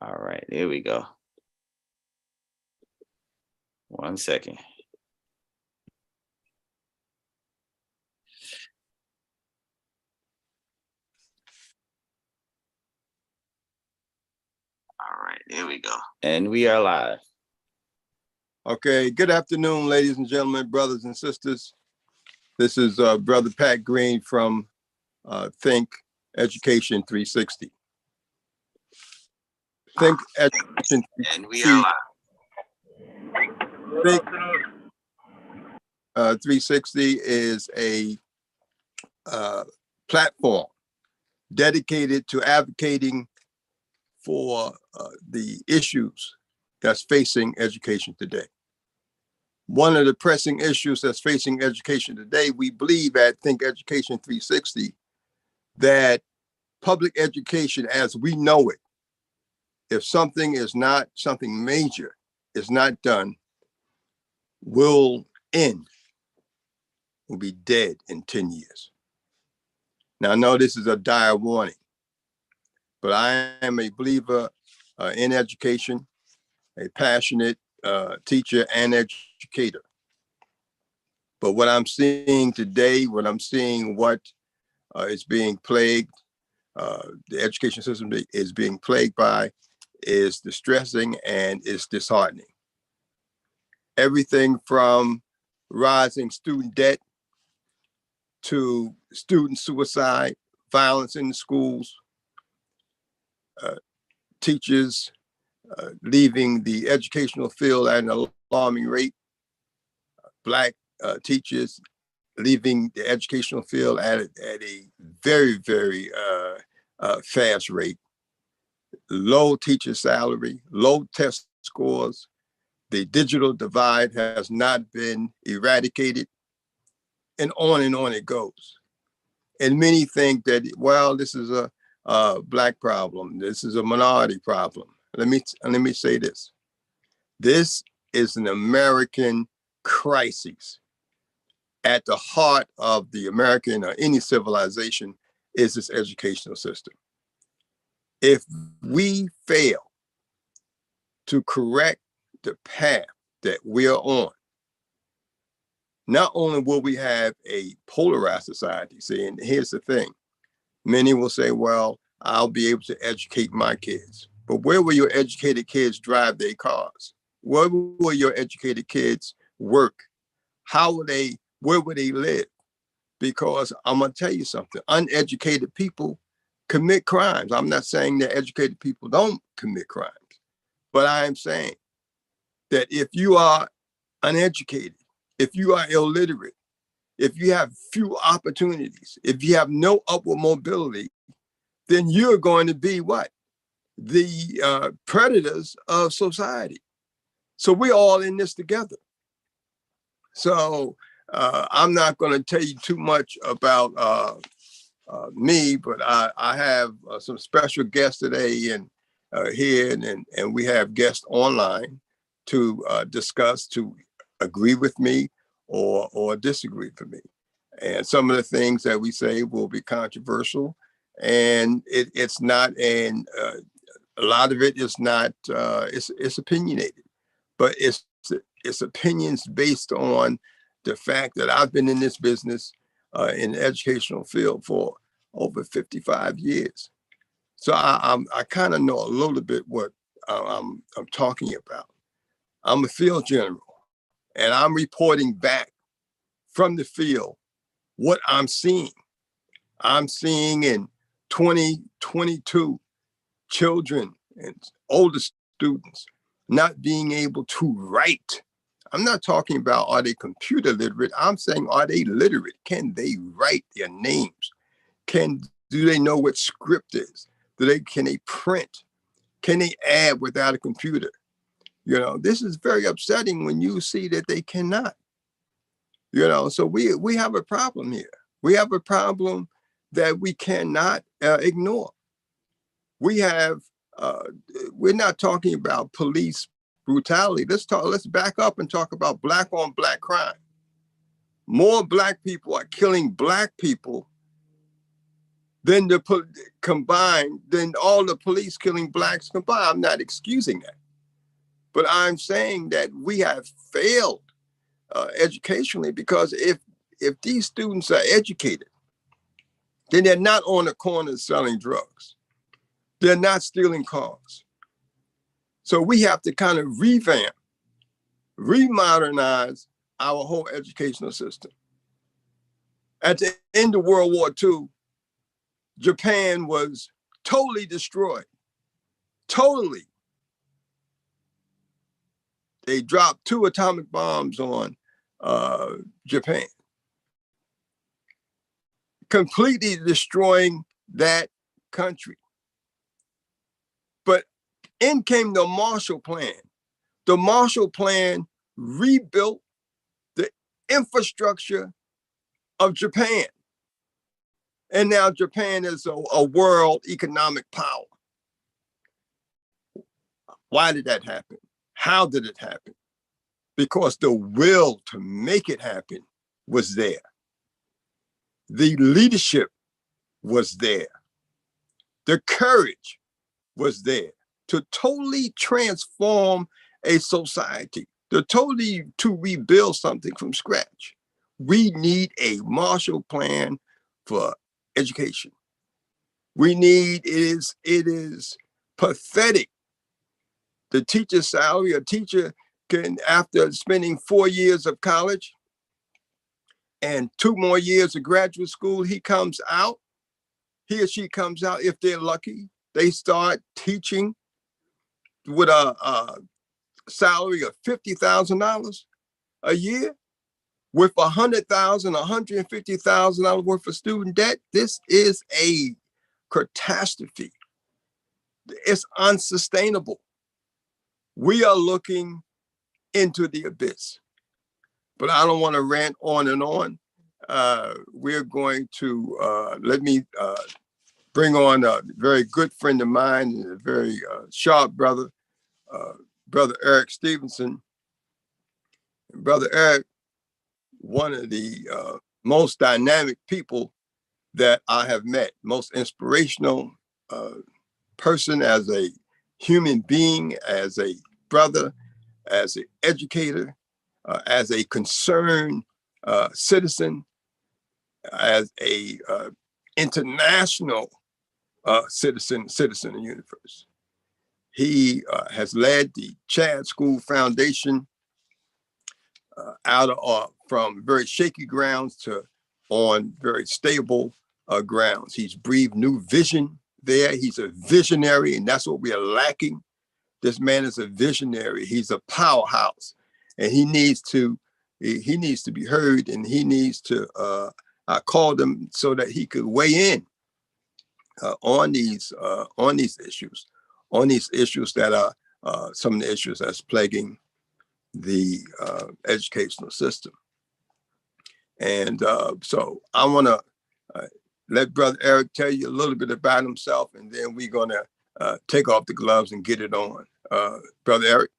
All right, here we go. 1 second. All right, here we go. And we are live. Okay, good afternoon, ladies and gentlemen, brothers and sisters. This is Brother Pat Green from Think Education 360. Think Education And we are live. Think 360 is a platform dedicated to advocating for the issues that's facing education today. One of the pressing issues that's facing education today, we believe at Think Education 360, that public education as we know it, if something major is not done, will end, will be dead in 10 years. Now, I know this is a dire warning, but I am a believer in education, a passionate teacher and educator. But what I'm seeing today, what is being plagued, the education system is being plagued by, is distressing and is disheartening. Everything from rising student debt to student suicide, violence in the schools, teachers leaving the educational field at an alarming rate, Black teachers leaving the educational field at a very, very fast rate, low teacher salary, low test scores. The digital divide has not been eradicated, and on it goes. And many think that, well, this is a Black problem. This is a minority problem. Let me say this. This is an American crisis. At the heart of the American or any civilization is this educational system. If we fail to correct the path that we are on, not only will we have a polarized society, see, and here's the thing, many will say, well, I'll be able to educate my kids. But where will your educated kids drive their cars? Where will your educated kids work? Where would they live? Because I'm gonna tell you something, uneducated people commit crimes. I'm not saying that educated people don't commit crimes, but I am saying that if you are uneducated, if you are illiterate, if you have few opportunities, if you have no upward mobility, then you're going to be what? The predators of society. So we're all in this together. So I'm not going to tell you too much about me, but I have some special guests today and here, and we have guests online to discuss, to agree with me or disagree with me. And some of the things that we say will be controversial, and it's not, and a lot of it is not, it's opinionated, but it's opinions based on the fact that I've been in this business in the educational field for over 55 years. So I kind of know a little bit what I'm talking about. I'm a field general, and I'm reporting back from the field what I'm seeing. I'm seeing in 2022 children and older students not being able to write. I'm not talking about are they computer literate. I'm saying, are they literate? Can they write their names? Do they know what script is? Can they print? Can they add without a computer? You know, this is very upsetting when you see that they cannot. You know, so we have a problem here. We have a problem that we cannot ignore. We're not talking about police brutality. Let's back up and talk about Black on Black crime. More Black people are killing Black people then combined, then all the police killing blacks combined. I'm not excusing that, but I'm saying that we have failed educationally, because if these students are educated, then they're not on the corner selling drugs. They're not stealing cars. So we have to kind of revamp, remodernize our whole educational system. At the end of World War II, Japan was totally destroyed. Totally. They dropped 2 atomic bombs on Japan, completely destroying that country. But in came the Marshall Plan. The Marshall Plan rebuilt the infrastructure of Japan. And now Japan is a world economic power. Why did that happen? How did it happen? Because the will to make it happen was there. The leadership was there. The courage was there to totally transform a society, to rebuild something from scratch. We need a Marshall Plan for education. It is pathetic. The teacher's salary, a teacher can, after spending 4 years of college and 2 more years of graduate school, he or she comes out, if they're lucky, they start teaching with a salary of $50,000 a year, with $100,000, $150,000 worth of student debt. This is a catastrophe. It's unsustainable. We are looking into the abyss. But I don't want to rant on and on. We're going to, let me bring on a very good friend of mine, and a very sharp brother, Brother Eric Stevenson. Brother Eric, one of the most dynamic people that I have met, most inspirational person as a human being, as a brother, as an educator, as a concerned citizen, as a international citizen of the universe. He has led the Chad School Foundation from very shaky grounds to on very stable grounds. He's breathed new vision there. He's a visionary, and that's what we are lacking. This man is a visionary. He's a powerhouse, and he needs to be heard, and he needs to. I called him so that he could weigh in on these issues that are some of the issues that's plaguing the educational system. And so I want to let Brother Eric tell you a little bit about himself, and then we're going to take off the gloves and get it on. Brother Eric.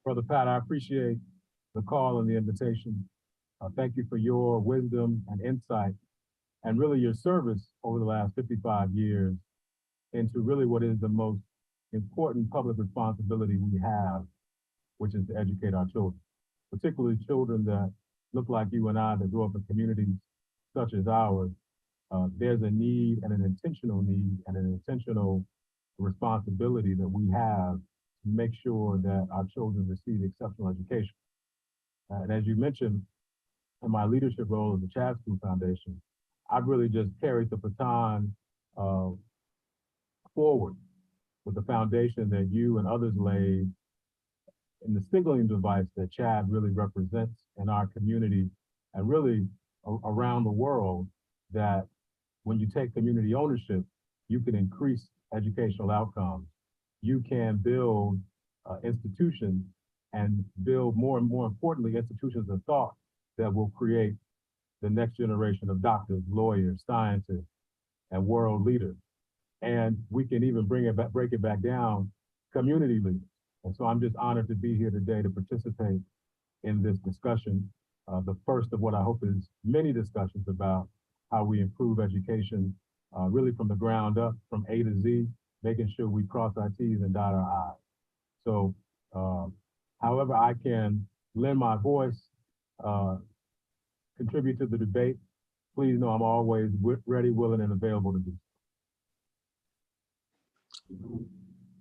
Brother Pat, I appreciate the call and the invitation. Thank you for your wisdom and insight, and really your service over the last 55 years into really what is the most important public responsibility we have, which is to educate our children, particularly children that look like you and I, that grew up in communities such as ours. There's a need, and an intentional need, and an intentional responsibility that we have to make sure that our children receive exceptional education. And as you mentioned, in my leadership role at the Chad School Foundation, I've really just carried the baton forward with the foundation that you and others laid in the signaling device that Chad really represents in our community and really around the world, that when you take community ownership, you can increase educational outcomes. You can build institutions, and build more and more importantly, institutions of thought that will create the next generation of doctors, lawyers, scientists, and world leaders. And we can even break it back down, community leaders. And so I'm just honored to be here today to participate in this discussion, the first of what I hope is many discussions about how we improve education really from the ground up, from A to Z, making sure we cross our T's and dot our I's. So, however I can lend my voice, contribute to the debate, please know I'm always ready, willing, and available to do.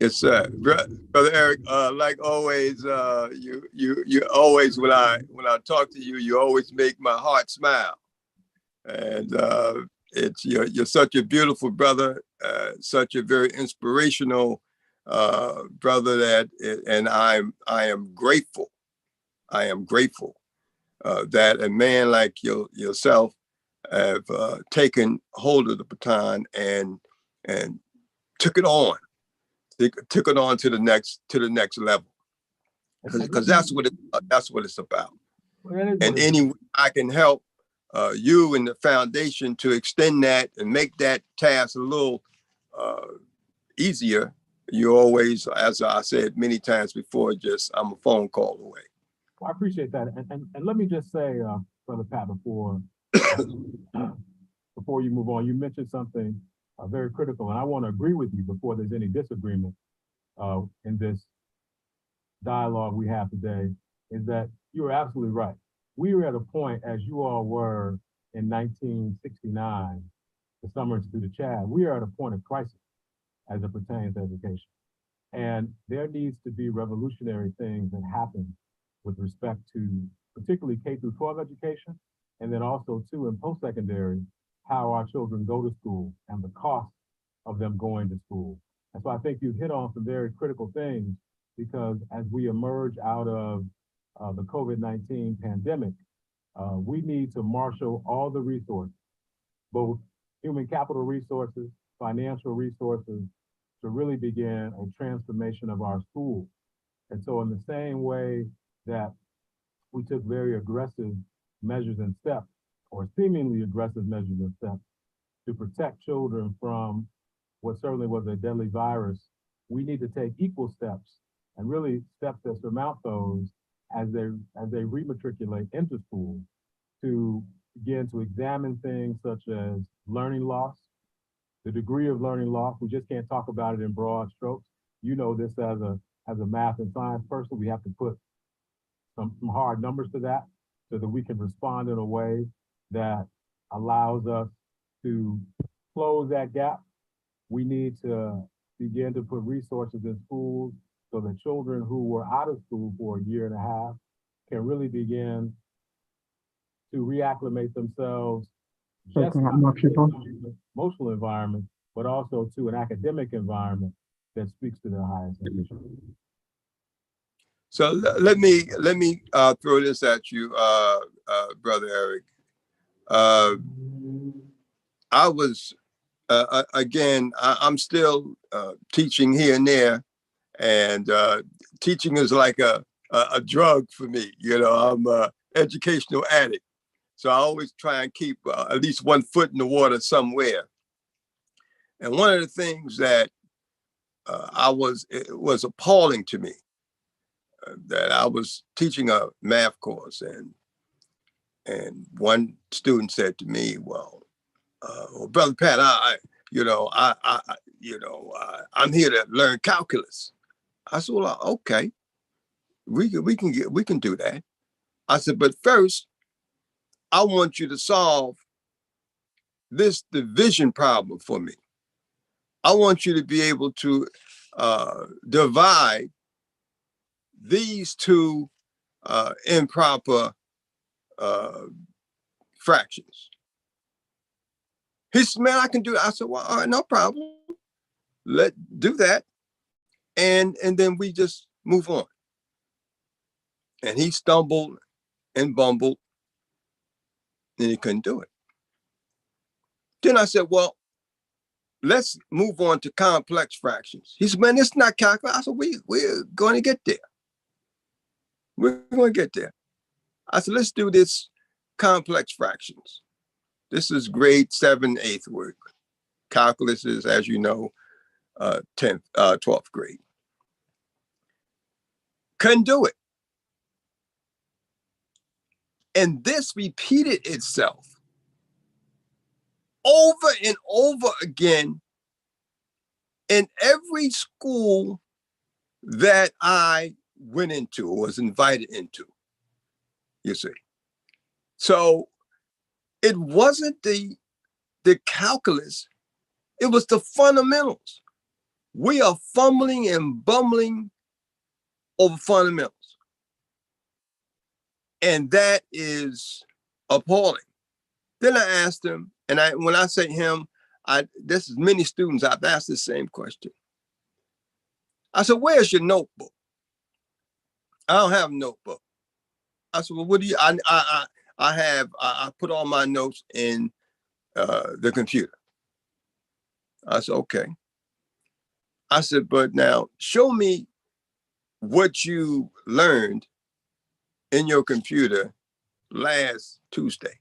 Yes, sir. Brother Eric, like always, you always, when I talk to you, you always make my heart smile. And you're such a beautiful brother, such a very inspirational brother and I am grateful. I am grateful that a man like yourself have taken hold of the baton and took it on to the next level, because that's what it's about. And any way I can help you and the foundation to extend that and make that task a little easier, you always, as I said many times before, I'm a phone call away. Well, I appreciate that. And let me just say, Brother Pat, before you move on, you mentioned something very critical, and I want to agree with you before there's any disagreement in this dialogue we have today, is that you are absolutely right. We were at a point, as you all were in 1969, the Summer Institute of Chad, we are at a point of crisis as it pertains to education. And there needs to be revolutionary things that happen with respect to particularly K through 12 education, and then also too in post-secondary, how our children go to school and the cost of them going to school. And so I think you've hit on some very critical things, because as we emerge out of the COVID-19 pandemic, we need to marshal all the resources, both human capital resources, financial resources, to really begin a transformation of our schools. And so in the same way that we took very aggressive measures and steps, or seemingly aggressive measures and steps, to protect children from what certainly was a deadly virus, we need to take equal steps, and really steps that surmount those as they rematriculate into school, to begin to examine things such as learning loss, the degree of learning loss. We just can't talk about it in broad strokes. You know this as a math and science person, we have to put some hard numbers to that so that we can respond in a way that allows us to close that gap. We need to begin to put resources in schools so that children who were out of school for a year and a half can really begin to reacclimate themselves just not more people, emotional environment, but also to an academic environment that speaks to their highest ambition. So let me throw this at you, Brother Eric. I was again, I'm still teaching here and there, and teaching is like a drug for me. You know, I'm an educational addict, so I always try and keep at least one foot in the water somewhere. And one of the things that it was appalling to me, that I was teaching a math course, and one student said to me, "Well, Brother Pat, I'm here to learn calculus." I said, "Well, okay, we can do that." I said, "But first, I want you to solve this division problem for me. I want you to be able to divide these two improper fractions." He said, "Man, I can do it." I said, "Well, all right, no problem. Let's do that. And then we just move on." And he stumbled and bumbled, and he couldn't do it. Then I said, "Well, let's move on to complex fractions." He said, "Man, it's not calculus." I said, we're going to get there. We're going to get there. I said, "Let's do this complex fractions." This is grade 7, 8th work. Calculus is, as you know, 12th grade. Couldn't do it. And this repeated itself over and over again in every school that I went into or was invited into, you see. So it wasn't the calculus, it was the fundamentals. We are fumbling and bumbling over fundamentals. And that is appalling. Then I asked him, and when I say him, this is many students, I've asked the same question. I said, where's your notebook? I don't have a notebook. I said, well, what do you, I put all my notes in the computer. I said, okay. I said, but now show me what you learned in your computer last Tuesday.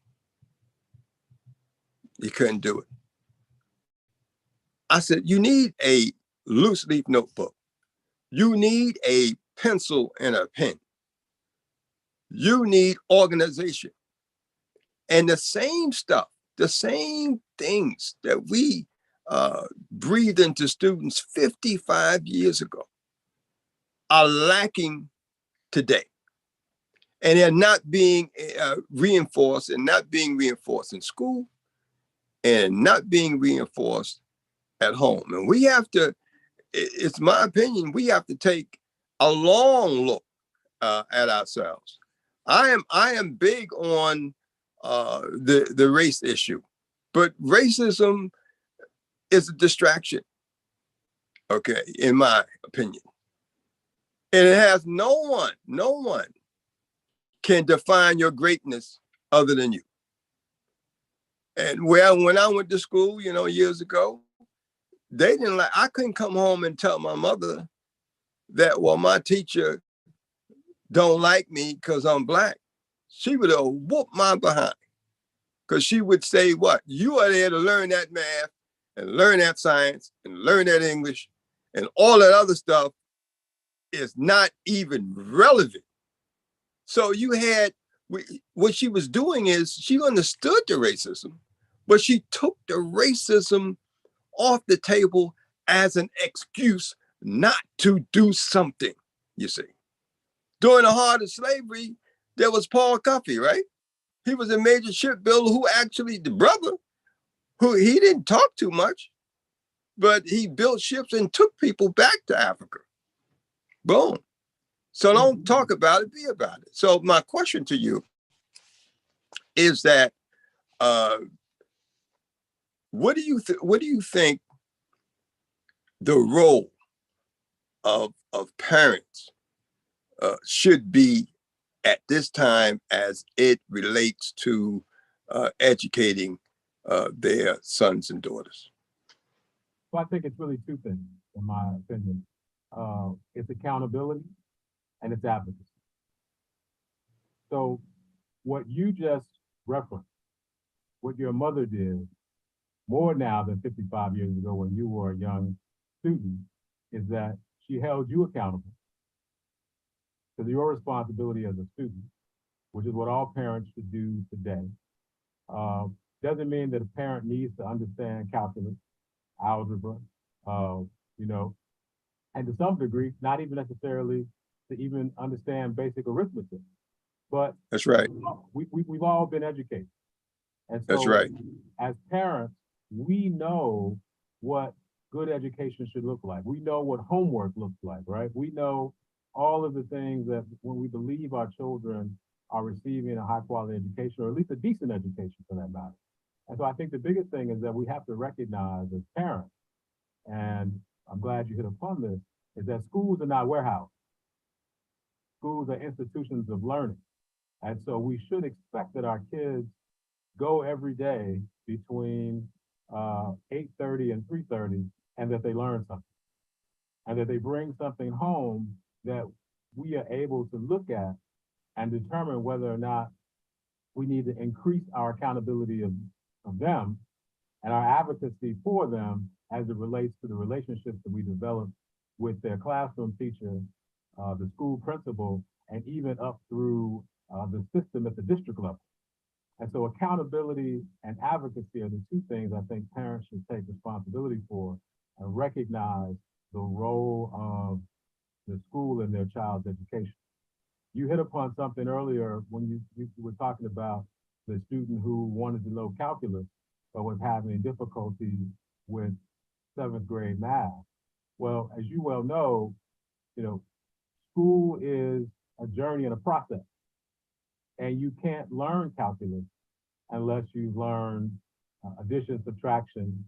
He couldn't do it. I said, you need a loose leaf notebook. You need a pencil and a pen. You need organization. And the same stuff, the same things that we breathed into students 55 years ago are lacking today. And they're not being reinforced and not being reinforced in school and not being reinforced at home. And we have to, it's my opinion, we have to take a long look at ourselves. I am big on the race issue, but racism is a distraction, okay, in my opinion. And it has no one can define your greatness other than you. And when I went to school, years ago, they didn't like, I couldn't come home and tell my mother that, well, my teacher don't like me because I'm Black. She would have whooped my behind, because she would say, what? You are there to learn that math and learn that science and learn that English, and all that other stuff is not even relevant. So you had, what she was doing is she understood the racism, but she took the racism off the table as an excuse not to do something, you see. During the heart of slavery, there was Paul Cuffey, right? He was a major shipbuilder who actually, the brother, who he didn't talk too much, but he built ships and took people back to Africa. Boom. So don't talk about it, be about it. So my question to you is that, what do you think the role of parents should be at this time as it relates to educating their sons and daughters? Well, I think it's really two things, in my opinion. It's accountability and it's advocacy. So what you just referenced, what your mother did more now than 55 years ago when you were a young student, is that she held you accountable to your responsibility as a student, which is what all parents should do today. Doesn't mean that a parent needs to understand calculus, algebra, and to some degree, not even necessarily to even understand basic arithmetic. But that's right. We've all been educated. And so that's right. As parents, we know what good education should look like. We know what homework looks like, right? We know all of the things that when we believe our children are receiving a high quality education, or at least a decent education for that matter. And so I think the biggest thing is that we have to recognize as parents, and I'm glad you hit upon this, is that schools are not warehouses. Schools are institutions of learning. And so we should expect that our kids go every day between 8:30 and 3:30, and that they learn something. And that they bring something home that we are able to look at and determine whether or not we need to increase our accountability of them and our advocacy for them as it relates to the relationships that we develop with their classroom teacher, the school principal, and even up through the system at the district level. And so accountability and advocacy are the two things I think parents should take responsibility for and recognize the role of the school in their child's education. You hit upon something earlier when you were talking about the student who wanted to know calculus, but was having difficulty with 7th grade math. Well, as you well know, school is a journey and a process. And you can't learn calculus unless you've learned addition, subtraction,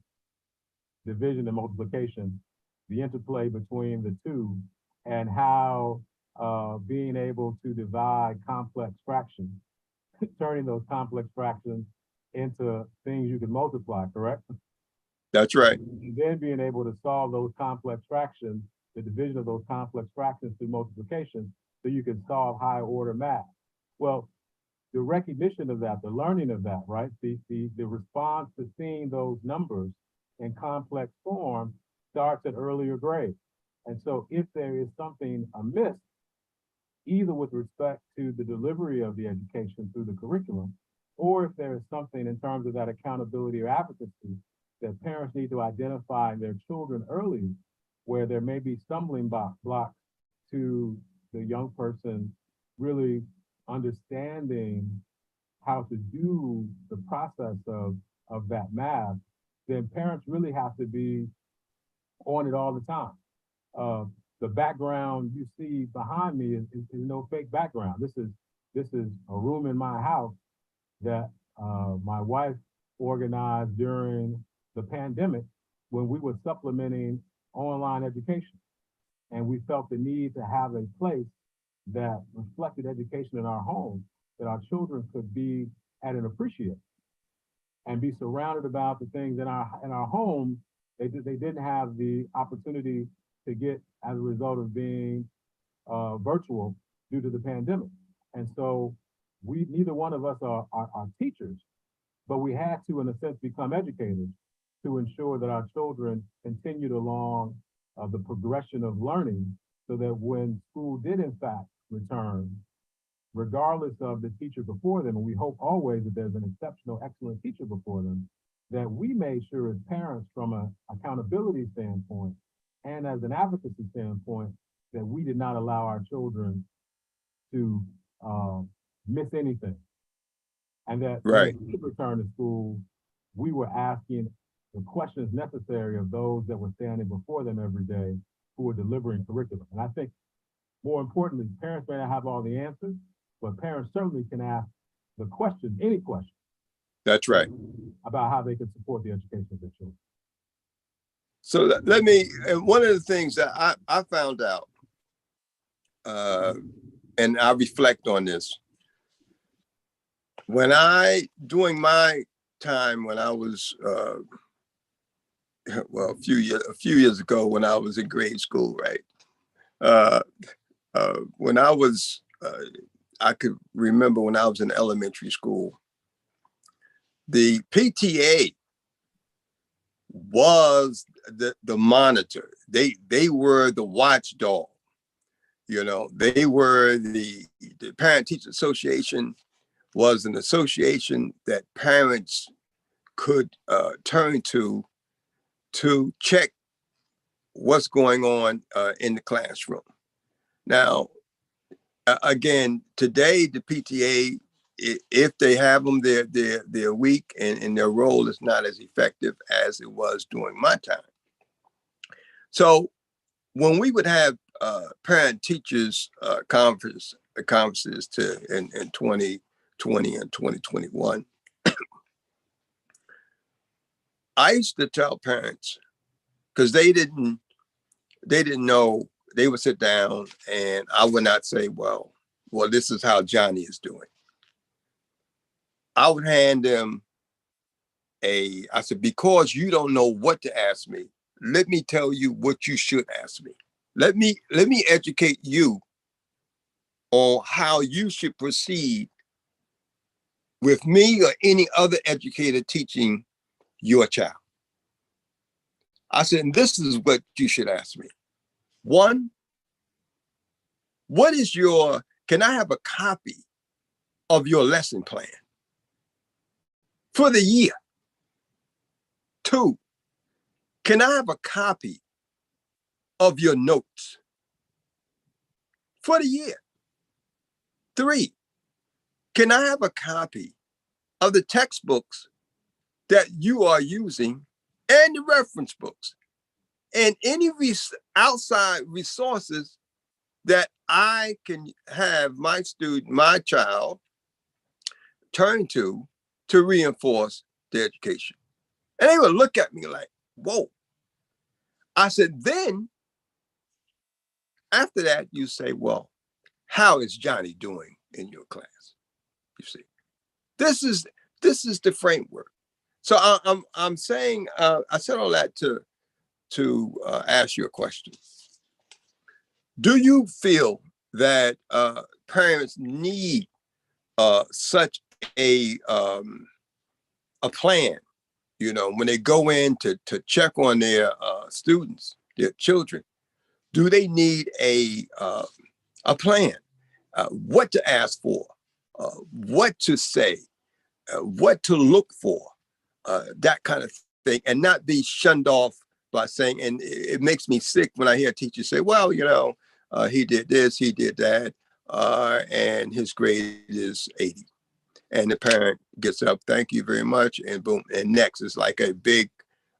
division, and multiplication, the interplay between the two, and how being able to divide complex fractions, turning those complex fractions into things you can multiply, correct? That's right. And then being able to solve those complex fractions, the division of those complex fractions through multiplication, so you can solve higher order math. Well, the recognition of that, the learning of that, right? The response to seeing those numbers in complex form starts at earlier grades. And so if there is something amiss, either with respect to the delivery of the education through the curriculum, or if there is something in terms of that accountability or advocacy that parents need to identify in their children early, where there may be stumbling blocks to the young person really understanding how to do the process of that math, then parents really have to be on it all the time. The background you see behind me is no fake background. This is a room in my house that my wife organized during the pandemic when we were supplementing online education. And we felt the need to have a place that reflected education in our home, that our children could be at and appreciate and be surrounded about the things in our home they didn't have the opportunity to get as a result of being virtual due to the pandemic. And so neither one of us are teachers, but we had to, in a sense, become educators to ensure that our children continued along the progression of learning, so that when school did in fact return, regardless of the teacher before them, and we hope always that there's an exceptional, excellent teacher before them, that we made sure as parents from an accountability standpoint and as an advocacy standpoint, that we did not allow our children to miss anything. And that right. when we return to school, we were asking the questions necessary of those that were standing before them every day who were delivering curriculum. And I think more importantly, parents may not have all the answers, but parents certainly can ask the question, any question. That's right. About how they can support the education of their children. So let me, and one of the things that I found out, and I reflect on this, during my time when I was, well, a few years ago when I was in grade school, right? When I was, I could remember when I was in elementary school, the PTA was the monitor. They were the watchdog. They were the Parent Teacher Association was an association that parents could turn to check what's going on in the classroom. Now, again, today the PTA, if they have them, they're weak, and their role is not as effective as it was during my time. So when we would have parent teachers conferences in 2020 and 2021, I used to tell parents, because they didn't know, they would sit down and I would not say, well, this is how Johnny is doing. I would hand them I said, because you don't know what to ask me, let me tell you what you should ask me. Let me educate you on how you should proceed with me or any other educator teaching your child. I said, and this is what you should ask me. One, can I have a copy of your lesson plan? for the year? 2, can I have a copy of your notes for the year? 3, can I have a copy of the textbooks that you are using and the reference books and any outside resources that I can have my student, my child, turn to reinforce their education? And they would look at me like, whoa. I said, then after that, you say, well, how is Johnny doing in your class? You see, this is the framework. So I'm saying, I said all that to ask you a question. Do you feel that parents need such a plan, when they go in to check on their students, their children? Do they need a plan? What to ask for, what to say, what to look for, that kind of thing, and not be shunned off by saying, and it makes me sick when I hear teachers say, well, he did this, he did that, and his grade is 80. And the parent gets up, thank you very much, and boom, and next is like a big,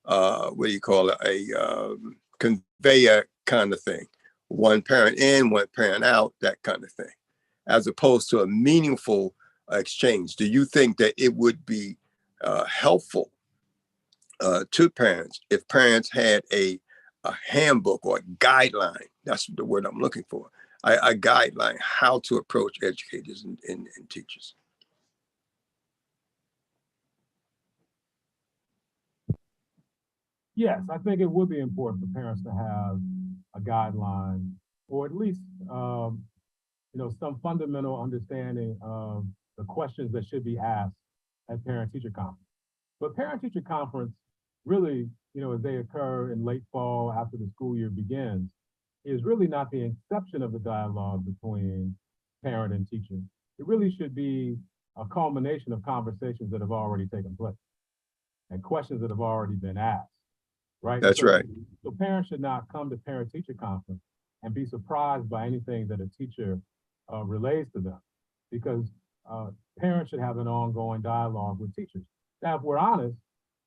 what do you call it, a conveyor kind of thing. One parent in, one parent out, that kind of thing, as opposed to a meaningful exchange. Do you think that it would be helpful to parents if parents had a handbook or a guideline? That's the word I'm looking for. A guideline how to approach educators and teachers. Yes, I think it would be important for parents to have a guideline, or at least some fundamental understanding of the questions that should be asked at parent-teacher conference. But parent-teacher conference really, as they occur in late fall after the school year begins, is really not the inception of the dialogue between parent and teacher. It really should be a culmination of conversations that have already taken place and questions that have already been asked, right? That's right. So parents should not come to parent-teacher conference and be surprised by anything that a teacher relays to them, because parents should have an ongoing dialogue with teachers. Now, if we're honest,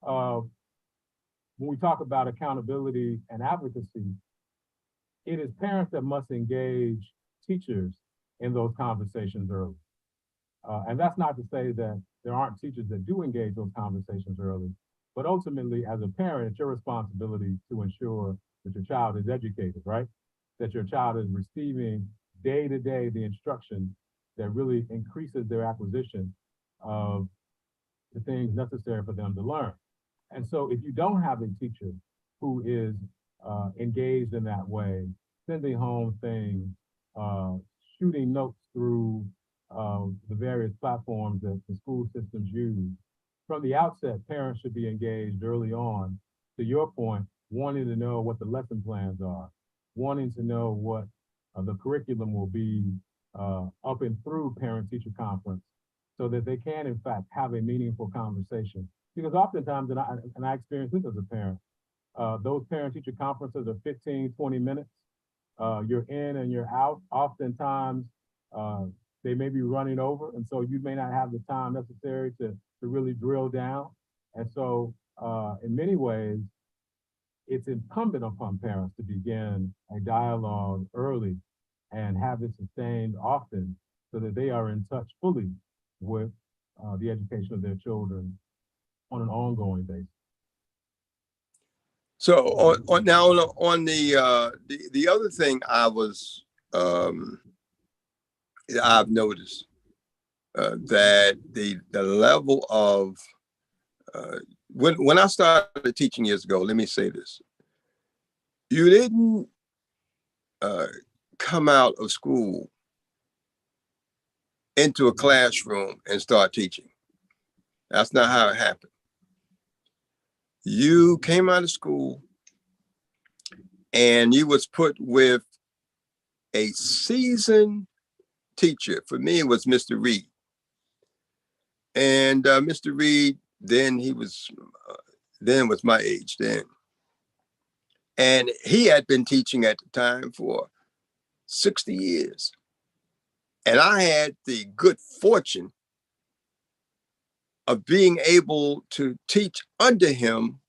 when we talk about accountability and advocacy, it is parents that must engage teachers in those conversations early. And that's not to say that there aren't teachers that do engage those conversations early, but ultimately, as a parent, it's your responsibility to ensure that your child is educated, right? That your child is receiving day-to-day the instruction that really increases their acquisition of the things necessary for them to learn. And so if you don't have a teacher who is engaged in that way, sending home things, shooting notes through the various platforms that the school systems use, from the outset, parents should be engaged early on, to your point, wanting to know what the lesson plans are, wanting to know what the curriculum will be up and through parent-teacher conference, so that they can, in fact, have a meaningful conversation. Because oftentimes, and I experienced this as a parent, those parent-teacher conferences are 15, 20 minutes. You're in and you're out. Oftentimes, they may be running over, and so you may not have the time necessary to really drill down. And so in many ways, it's incumbent upon parents to begin a dialogue early and have it sustained often, so that they are in touch fully with the education of their children on an ongoing basis. So on the other thing I've noticed that the level of when I started teaching years ago, let me say this: you didn't come out of school into a classroom and start teaching. That's not how it happened. You came out of school and you was put with a seasoned teacher. For me, it was Mr. Reed. And Mr. Reed then he was, then was my age then. And he had been teaching at the time for 60 years. And I had the good fortune of being able to teach under him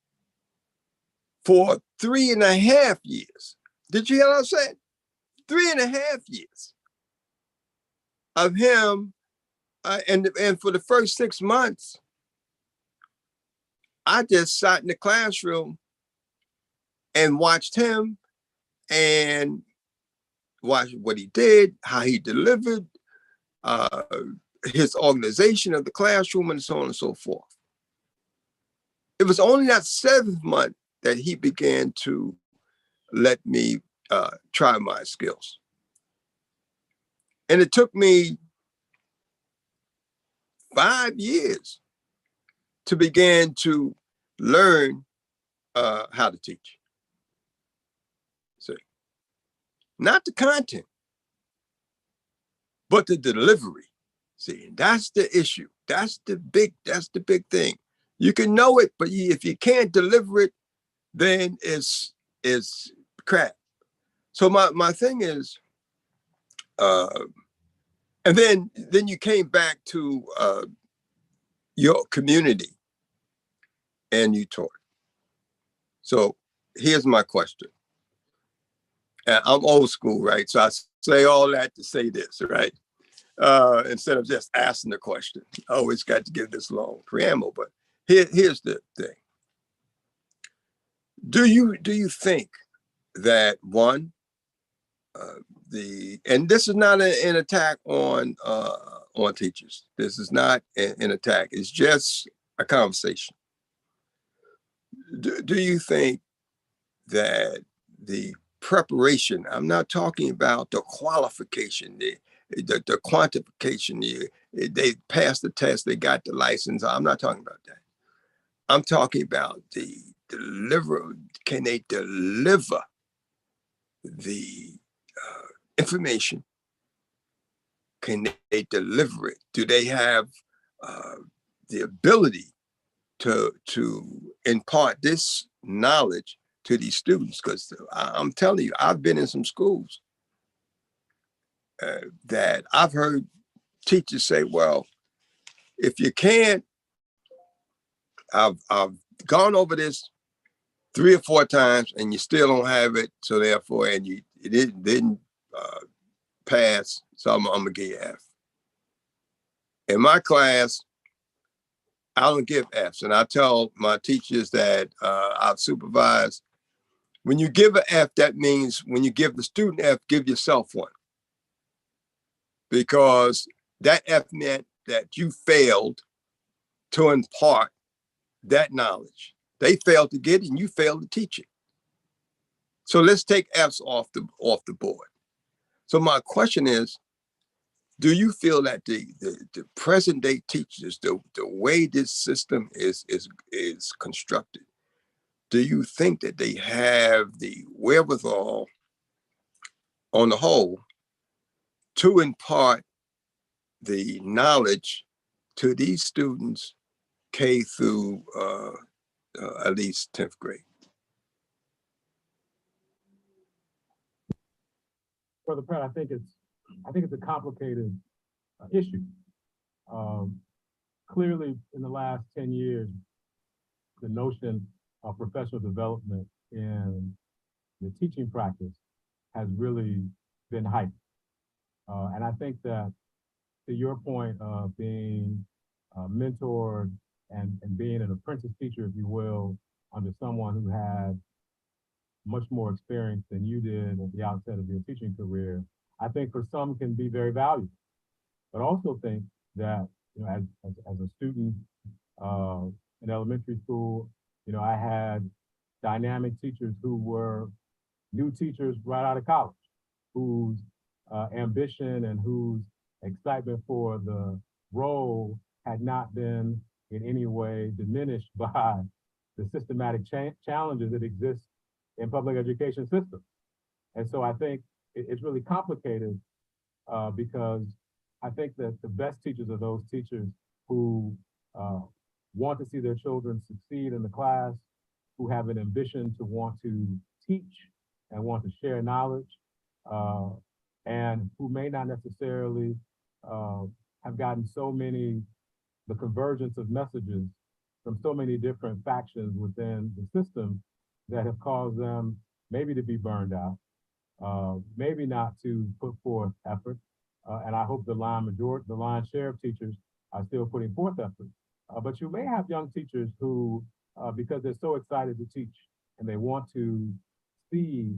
for 3.5 years. Did you hear what I said? 3.5 years of him. And for the first 6 months, I just sat in the classroom and watched him and watched what he did, how he delivered, his organization of the classroom, and so on and so forth. It was only that 7th month that he began to let me try my skills. And it took me 5 years to begin to learn how to teach. So, not the content, but the delivery. See, that's the issue. That's the big thing. You can know it, but if you can't deliver it, then it's crap. So my thing is, and then you came back to your community and you taught. So here's my question. And I'm old school, right? So I say all that to say this, right? Instead of just asking the question. I always got to give this long preamble, but here's the thing. Do you think that one, and this is not an attack on teachers. This is not an attack. It's just a conversation. Do you think that the preparation, I'm not talking about the qualification, the quantification, they passed the test, they got the license. I'm not talking about that. I'm talking about the deliver. Can they deliver the information? Can they deliver it? Do they have the ability to impart this knowledge to these students? Because I'm telling you, I've been in some schools that I've heard teachers say, well, if you can't, I've gone over this 3 or 4 times and you still don't have it, so therefore, and it didn't pass, so I'm gonna give you F. In my class, I don't give Fs, and I tell my teachers that I've supervised, when you give an F, that means when you give the student F, give yourself one. Because that F meant that you failed to impart that knowledge. They failed to get it and you failed to teach it. So let's take Fs off the board. So my question is, do you feel that the present day teachers, the way this system is constructed, do you think that they have the wherewithal on the whole to impart the knowledge to these students K through at least 10th grade? Brother Pratt, I think it's a complicated issue. Clearly, in the last 10 years, the notion of professional development in the teaching practice has really been hyped. And I think that, to your point of being mentored and being an apprentice teacher, if you will, under someone who had much more experience than you did at the outset of your teaching career, I think for some can be very valuable. But also think that, as a student in elementary school, I had dynamic teachers who were new teachers right out of college, whose ambition and whose excitement for the role had not been in any way diminished by the systematic challenges that exist in public education systems. And so I think it's really complicated because I think that the best teachers are those teachers who want to see their children succeed in the class, who have an ambition to want to teach and want to share knowledge, and who may not necessarily have gotten the convergence of messages from so many different factions within the system that have caused them maybe to be burned out, maybe not to put forth effort. And I hope the lion's share of teachers are still putting forth effort. But you may have young teachers who, because they're so excited to teach and they want to see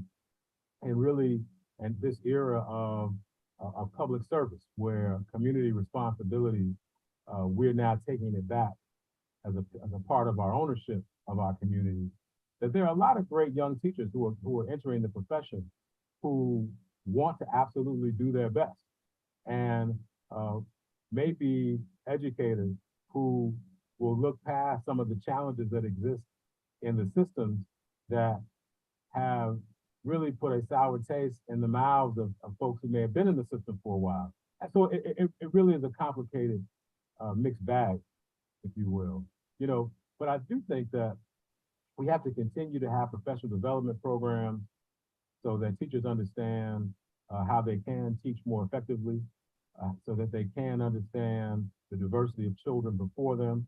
and this era of public service where community responsibility, we're now taking it back as a part of our ownership of our community, that there are a lot of great young teachers who are entering the profession who want to absolutely do their best, and maybe educators who will look past some of the challenges that exist in the systems that have really put a sour taste in the mouths of folks who may have been in the system for a while. And so it really is a complicated mixed bag, if you will. But I do think that we have to continue to have professional development programs so that teachers understand how they can teach more effectively, so that they can understand the diversity of children before them.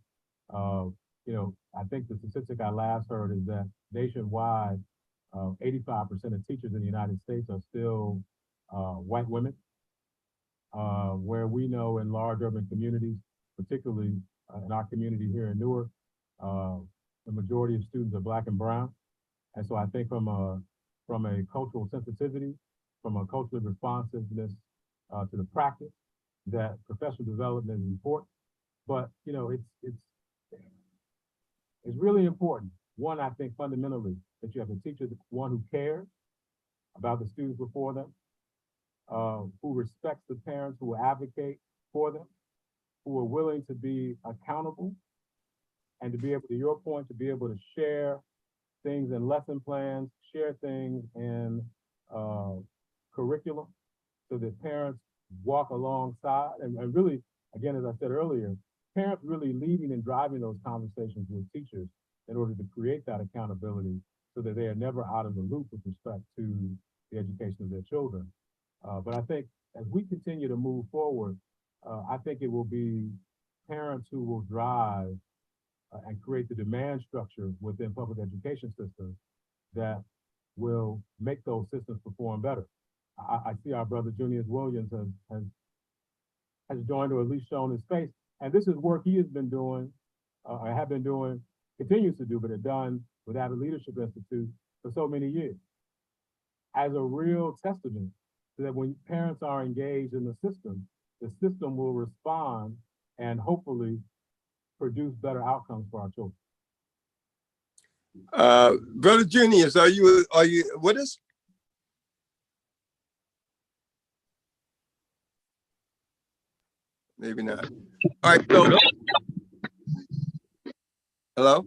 I think the statistic I last heard is that nationwide, 85% of teachers in the United States are still white women, where we know in large urban communities, particularly in our community here in Newark, the majority of students are Black and brown. And so I think from a cultural sensitivity, from a cultural responsiveness to the practice, that professional development is important. But it's really important. One, I think fundamentally that you have a teacher, one who cares about the students before them, who respects the parents, who will advocate for them, who are willing to be accountable, and to be able, to your point, to be able to share things in lesson plans, share things in curriculum, so that parents walk alongside, and really, again, as I said earlier, parents really leading and driving those conversations with teachers in order to create that accountability so that they are never out of the loop with respect to the education of their children. But I think as we continue to move forward, I think it will be parents who will drive and create the demand structure within public education systems that will make those systems perform better. I see our brother Junius Williams has joined, or at least shown his face. And this is work he has been doing, continues to do, but had done with Avid Leadership Institute for so many years, as a real testament to that when parents are engaged in the system will respond and hopefully produce better outcomes for our children. Brother Junius, are you with us? Maybe not. All right, so hello?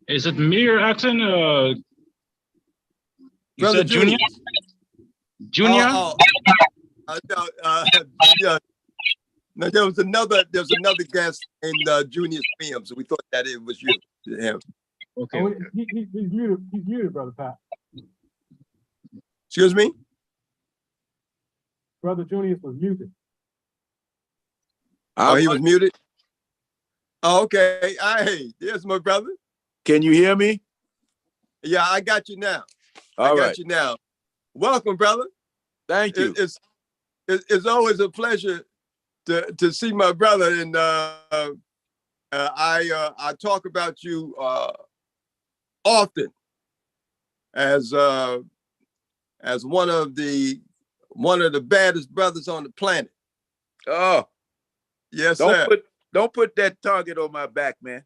Is it me you're asking? You Brother said Junior? Junior? Yeah. No, there's another guest in Junior's film, so we thought that it was you. Him. Okay. Oh, he's muted. He's muted, Brother Pat. Excuse me? Brother Junius was muted. Oh, he was muted? Oh, okay. Hey, there's my brother. Can you hear me? Yeah, I got you now. All right. I got you now. Welcome, brother. Thank you. It's always a pleasure to see my brother, and I talk about you often as one of the baddest brothers on the planet. Oh, yes, sir. Don't put that target on my back, man.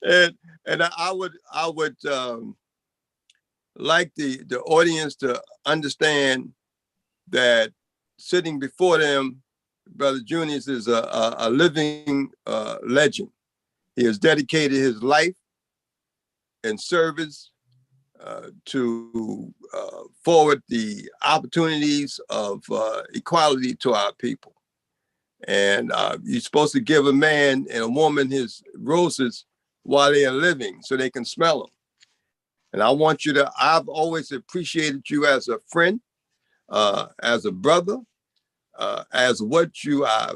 and I would like the audience to understand that sitting before them, Brother Junius is a living legend. He has dedicated his life and service to forward the opportunities of equality to our people. And you're supposed to give a man and a woman his roses while they are living so they can smell them. And I want you to, I've always appreciated you as a friend, as a brother, as what you, I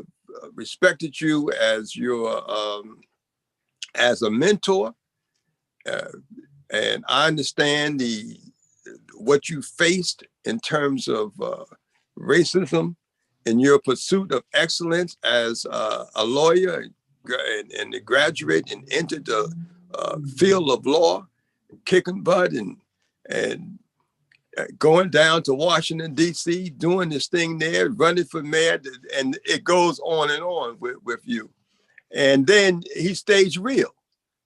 respected you as your, as a mentor. And I understand what you faced in terms of racism in your pursuit of excellence as a lawyer and a graduate and entered the field of law, kicking butt and going down to Washington, D.C., doing this thing there, running for mayor, and it goes on with you. And then he stays real.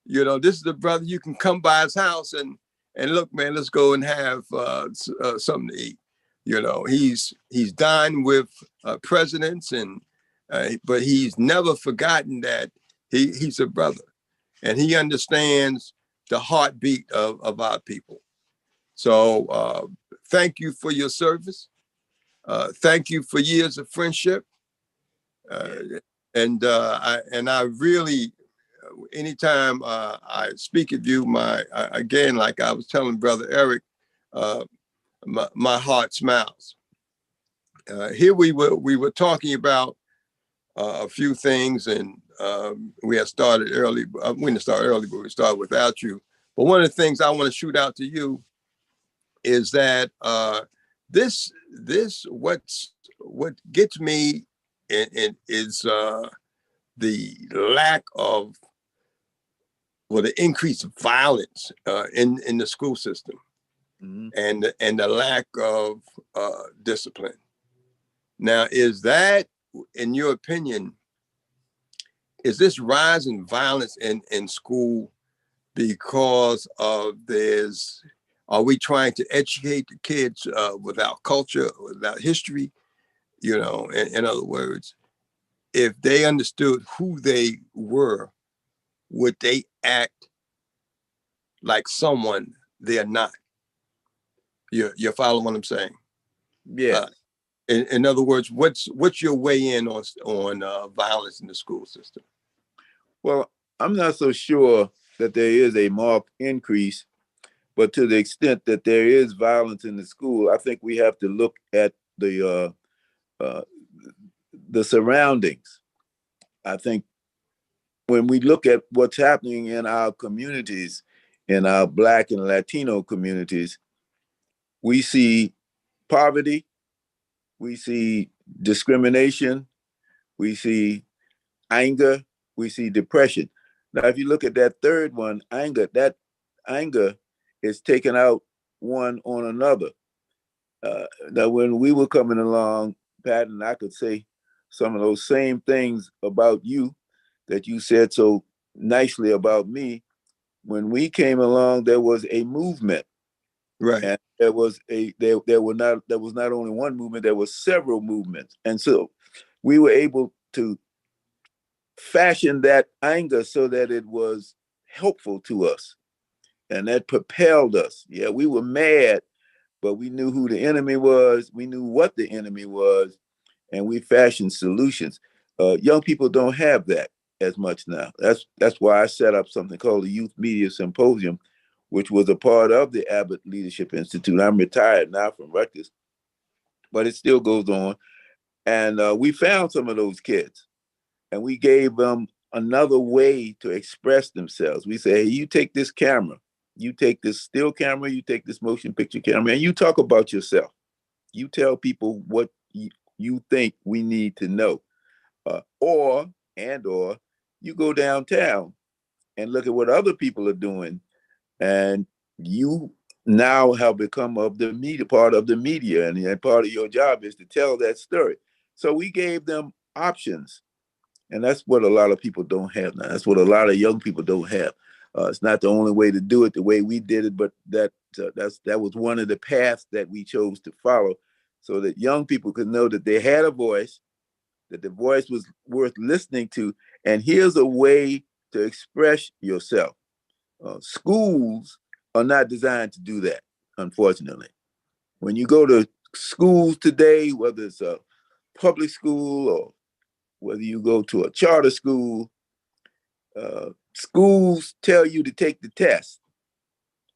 You know, this is the brother you can come by his house and look, man, let's go and have something to eat. You know, he's dined with presidents but he's never forgotten that he's a brother and he understands the heartbeat of our people. So thank you for your service. Thank you for years of friendship. And I really, anytime I speak of you, again, like I was telling Brother Eric, my heart smiles. Here we were talking about a few things, and we had started early. We didn't start early, but we started without you. But one of the things I want to shoot out to you is that what gets me is the lack of, well, the increased violence in the school system, and the lack of discipline. Now, is that, in your opinion, is this rise in violence in school because of are we trying to educate the kids without culture, without history? You know, in other words, if they understood who they were, would they act like someone they're not? You follow what I'm saying? Yeah. In other words, what's your weigh in on violence in the school system? Well, I'm not so sure that there is a marked increase, but to the extent that there is violence in the school, I think we have to look at the surroundings. I think when we look at what's happening in our communities, in our Black and Latino communities, we see poverty, we see discrimination, we see anger, we see depression. Now, if you look at that third one, anger, that anger is taken out one on another. Now, when we were coming along, Pat, and I could say some of those same things about you that you said so nicely about me. When we came along, there was a movement. Right. And there was not only one movement, there were several movements. And so we were able to fashion that anger so that it was helpful to us. And that propelled us. Yeah, we were mad, but we knew who the enemy was. We knew what the enemy was, and we fashioned solutions. Young people don't have that as much now. That's why I set up something called the Youth Media Symposium, which was a part of the Abbott Leadership Institute. I'm retired now from Rutgers, but it still goes on. And we found some of those kids, and we gave them another way to express themselves. We say, hey, you take this camera, you take this still camera, you take this motion picture camera, and you talk about yourself. You tell people what you think we need to know. Or you go downtown and look at what other people are doing, and you now have become part of the media, and part of your job is to tell that story. So we gave them options, and that's what a lot of people don't have now. That's what a lot of young people don't have. It's not the only way to do it the way we did it, but that was one of the paths that we chose to follow, so that young people could know that they had a voice, that the voice was worth listening to, and here's a way to express yourself. Schools are not designed to do that, unfortunately. When you go to schools today, whether it's a public school or whether you go to a charter school, schools tell you to take the test.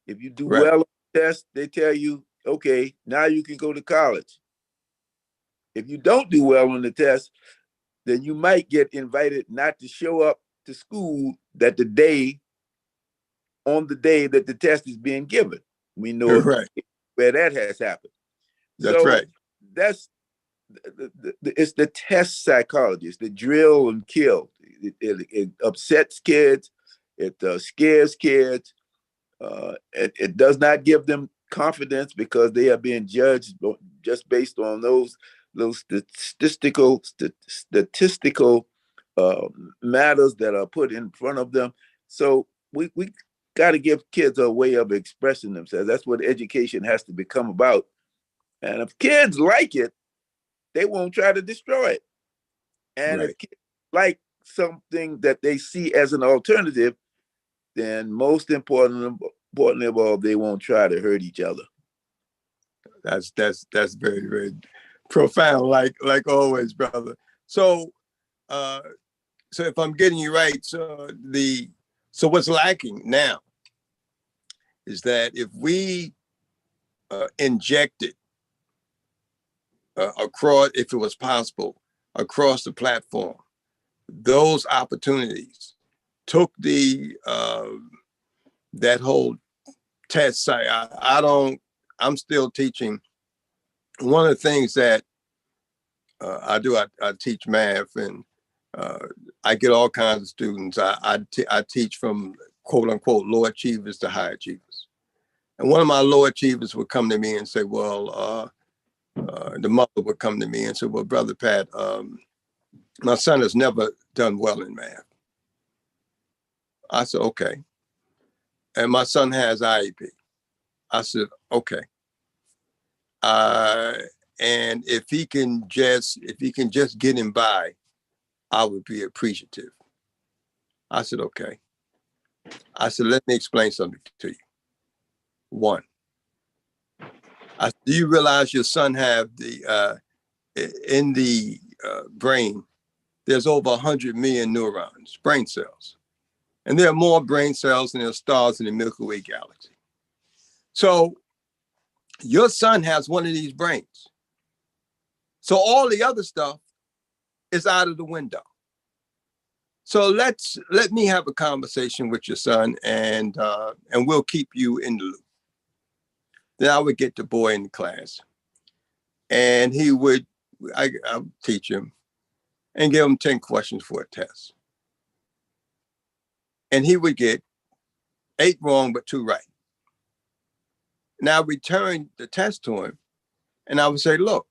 If you do well on the test, they tell you, okay, now you can go to college. If you don't do well on the test, then you might get invited not to show up to school on the day that the test is being given. We know where that has happened. That's right. That's it's the test psychology. It's the drill and kill. It upsets kids. It scares kids. It does not give them confidence because they are being judged just based on those statistical matters that are put in front of them. So we got to give kids a way of expressing themselves. That's what education has to become about. And if kids like it, they won't try to destroy it. And if kids like something that they see as an alternative, then most importantly of all, they won't try to hurt each other. That's very, very profound, like always, brother. So if I'm getting you right, so what's lacking now is that if we injected across, if it was possible, across the platform, those opportunities, took the that whole test site. I'm still teaching. One of the things that I do, I teach math, and I get all kinds of students. I teach from quote unquote low achievers to high achievers. And one of my low achievers would come to me and say, well, the mother would come to me and say, well, Brother Pat, my son has never done well in math. I said, okay. And my son has IEP. I said, okay. And if he can just get him by, I would be appreciative. I said, okay. I said, let me explain something to you. One, I said, do you realize your son have in the brain, there's over 100 million neurons, brain cells. And there are more brain cells than there are stars in the Milky Way galaxy. So your son has one of these brains. So all the other stuff is out of the window. So let me have a conversation with your son, and we'll keep you in the loop. Then I would get the boy in the class, and I would teach him and give him 10 questions for a test. And he would get 8 wrong, but 2 right. Now I return the test to him, and I would say, look,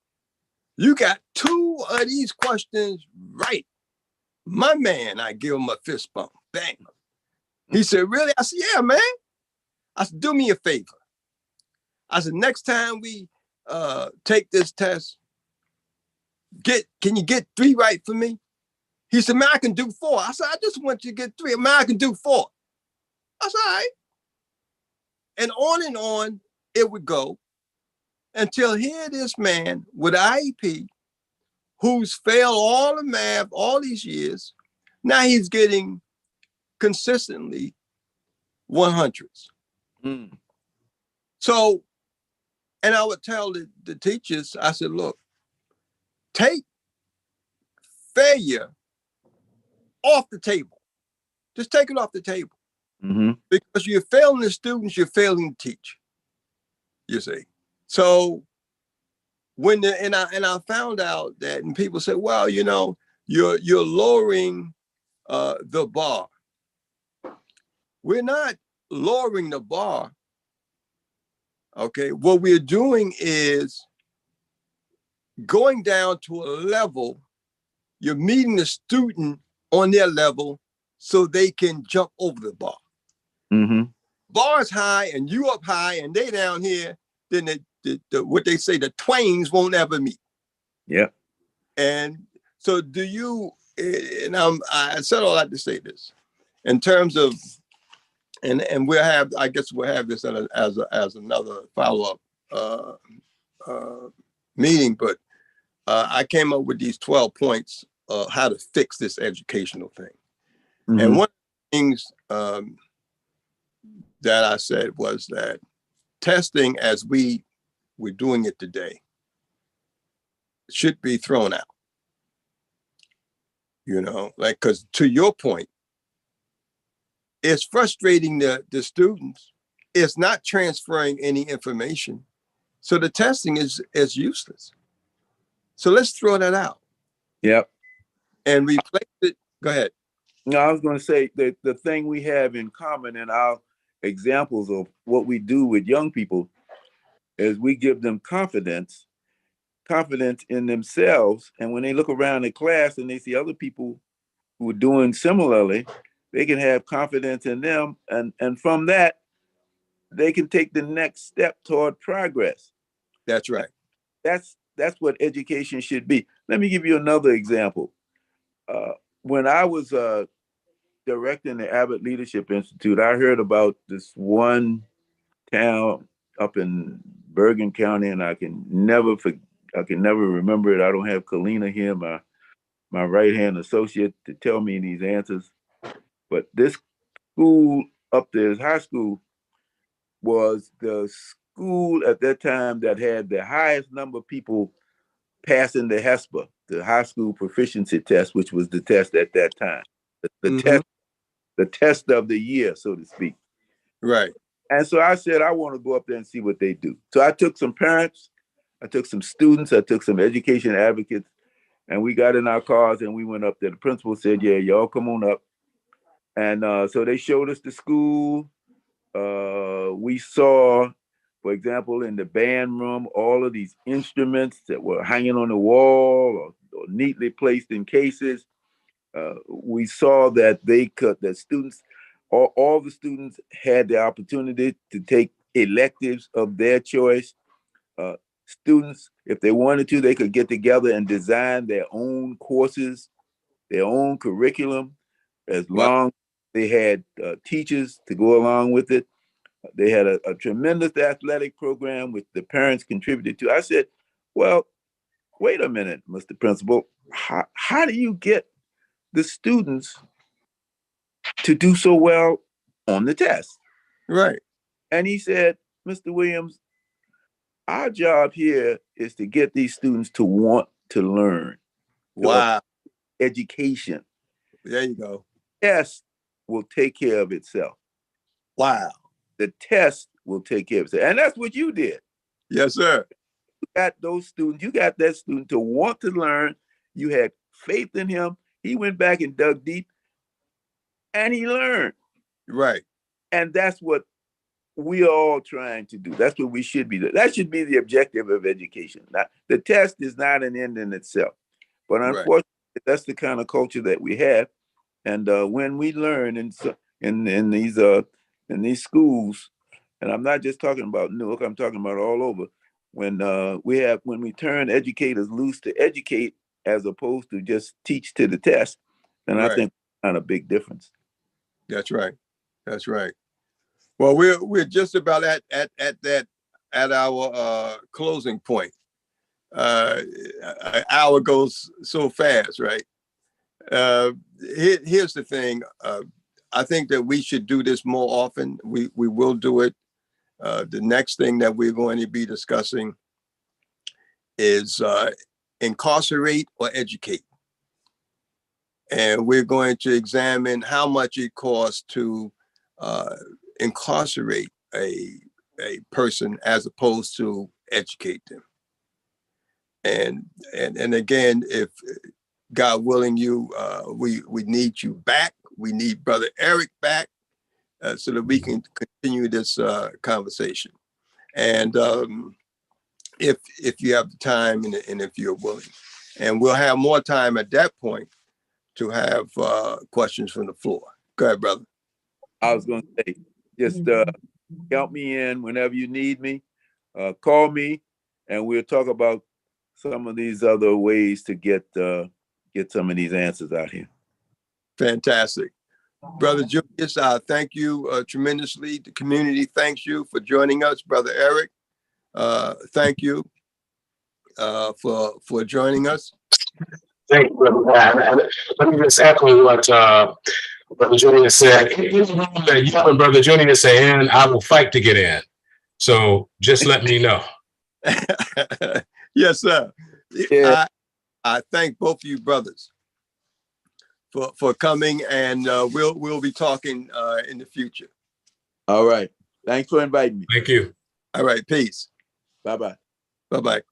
you got 2 of these questions right. My man, I give him a fist bump. Bang. He said, really? I said, yeah, man. I said, do me a favor. I said, next time we take this test, can you get 3 right for me? He said, man, I can do 4. I said, I just want you to get 3. Man, I can do 4. I said, all right. And on it would go until here this man with IEP who's failed all the math all these years. Now he's getting consistently 100s. Mm. So, and I would tell the teachers, I said, look, take failure off the table. Just take it off the table. Mm-hmm. Because you're failing the students, you're failing to teach. You see. So and I found out that, and people say, well, you know, you're lowering the bar. We're not lowering the bar. Okay, what we're doing is going down to a level. You're meeting the student on their level so they can jump over the bar. Mm-hmm. Bar's high and you up high and they down here, then what they say, the twains won't ever meet. Yeah. And so do you, and I said all that to say this, in terms of, and we'll have, I guess we'll have this as another follow-up meeting, but I came up with these 12 points how to fix this educational thing. Mhm. And one of the things that I said was that testing, as we're doing it today, should be thrown out. You know, like, because to your point, it's frustrating the students. It's not transferring any information. So the testing is useless. So let's throw that out Yep. and replace it. Go ahead. No, I was going to say that the thing we have in common in our examples of what we do with young people is we give them confidence in themselves. And when they look around the class and they see other people who are doing similarly, they can have confidence in them. And from that, they can take the next step toward progress. That's right. That's what education should be. Let me give you another example. When I was directing the Abbott Leadership Institute, I heard about this one town up in Bergen County, and I can never remember it. I don't have Kalina here, my right-hand associate, to tell me these answers. But this school up there, this high school, was the school at that time that had the highest number of people passing the HESPA, the high school proficiency test, which was the test at that time, the test of the year, so to speak. Right. And so I said, I want to go up there and see what they do. So I took some parents, I took some students, I took some education advocates, and we got in our cars and we went up there. The principal said, yeah, y'all come on up. And so they showed us the school. We saw, for example, in the band room, all of these instruments that were hanging on the wall or neatly placed in cases. We saw that all the students had the opportunity to take electives of their choice. Students, if they wanted to, they could get together and design their own courses, their own curriculum, as long as they had teachers to go along with it. They had a tremendous athletic program which the parents contributed to. I said, well, wait a minute, Mr. Principal, how do you get the students to do so well on the test? Right. And he said, Mr. Williams, our job here is to get these students to want to learn. Wow. Education. There you go. Test will take care of itself. Wow. The test will take care of itself. And that's what you did. Yes, sir. You got that student to want to learn. You had faith in him. He went back and dug deep and he learned. Right. And that's what we are all trying to do. That's what we should be doing. That should be the objective of education. Now, the test is not an end in itself. But unfortunately, that's the kind of culture that we have. And when we learn in these schools, and I'm not just talking about Newark, I'm talking about all over. When we turn educators loose to educate as opposed to just teach to the test, then I think that's not a big difference. That's right. That's right. Well, we're just about at our closing point. An hour goes so fast, right? Here's the thing. I think that we should do this more often. We will do it. The next thing that we're going to be discussing is incarcerate or educate. And we're going to examine how much it costs to incarcerate a person as opposed to educate them. And again, if God willing, we need you back. We need Brother Eric back so that we can continue this conversation. And if you have the time and if you're willing, and we'll have more time at that point to have questions from the floor. Go ahead, brother. I was going to say, just help me in whenever you need me. Call me, and we'll talk about some of these other ways to get some of these answers out here. Fantastic. Brother Julius, thank you tremendously. The community thanks you for joining us. Brother Eric, thank you for joining us. Thank you, Brother Pat. And let me just echo what Brother Junior said. Any room that you and Brother Junior say in, I will fight to get in. So just let me know. Yes, sir. Yeah. I thank both of you brothers for coming, and we'll be talking in the future. All right. Thanks for inviting me. Thank you. All right, peace. Bye-bye. Bye-bye.